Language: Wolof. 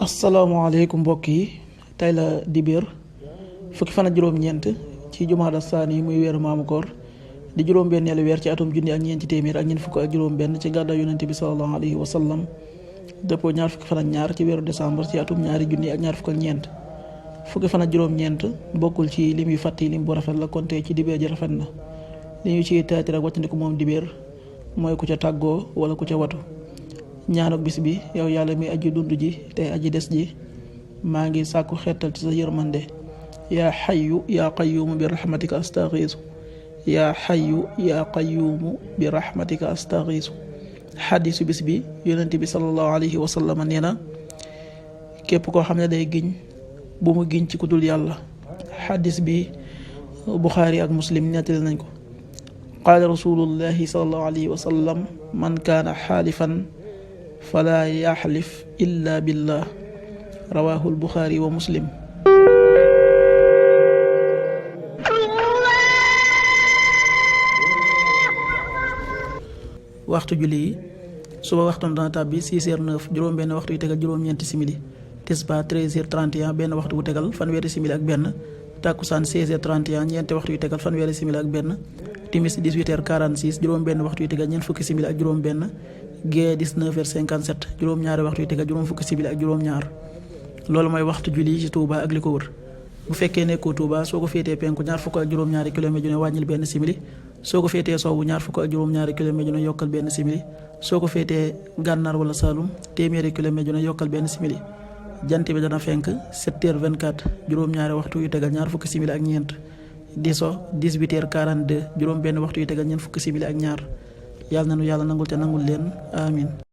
asalaamaaleykum mbokk yi tey la dibéer fukki fan ak juróom-ñeent ci jumaada saani muy weeru maamu koor di juróom-benneelu weer ci atum junni ak ñeenti téeméer ak ñeent fukk ak juróom-benn ci gàddaay yonente bi sallallahu alayhi wa sallam dëppoo ñaar fukki fan ak ñaar ci weeru décembre ci atum ñaari junni ak ñaar fukk ak ñeent fukki fan ak juróom-ñeent bokkul ci lim yu fàtti lim bu rafet la kon tey ci dibéer ji rafet na li ñu ci taati ak wàccandiku moom dibéer mooy ku ca tàggoo wala ku ca watu ñaanuk bis bi yow yàlla mi aji dund ji te aji des ji maa ngi sàkku xettal ci sa yërmande yaa xayu yaa qayuumu bi rahmatika astaxiisu yaa xayu yaa qayuumu bi rahmatika astaxiisu xadisu bis bi yonent bi sallallahu alayhi wa sallam nee na képp koo xam ne day giñ bu mu giñ ci ku dul yàlla. xadis bi Buxaari ak Muslim nettali nañ ko. qaala rasulullahi sallallahu alayhi wa sallam man kaana xaalifan fala yaxlif illa billah rawaahu Buxaari wa Muslim. waxtu julli yi suba waxtam dana tàbbi 6h09 juróom-benn waxtu yu tegal juróom-ñeenti simili tisbaar 13h31 benn waxtu bu tegal fanweeri simili ak benn takkusaan 16h31 ñeenti waxtu yu tegal fanweeri simili ak benn timis 18h46 juróom-benn waxtu yu tegal ñeent fukki simili ak juróom-benn gee 19h57 juróom-ñaari waxtu yu tegal juróom fukki simili ak juróom-ñaar loolu mooy waxtu julli ci Touba ak li ko wër. bu fekkee nekkoo Touba soo ko féetee penku ñaar fukk ak juróom-ñaari kilomètre ju ne wàññil benn simili soo ko féetee sowwu ñaar fukk ak juróom-ñaari kilomètre ju ne yokkal benn simili soo ko féetee gànnaar wala Saalum téeméeri kilomètre ju ne yokkal benn simili jant bi dana fenk 7h24 juróom-ñaari waxtu yu tegal ñaar fukki simili ak ñeent di so 18h42 juróom benn waxtu yu tegal ñeent fukki simili ak ñaar yàlla na nu yàlla nangul te nangul leen amin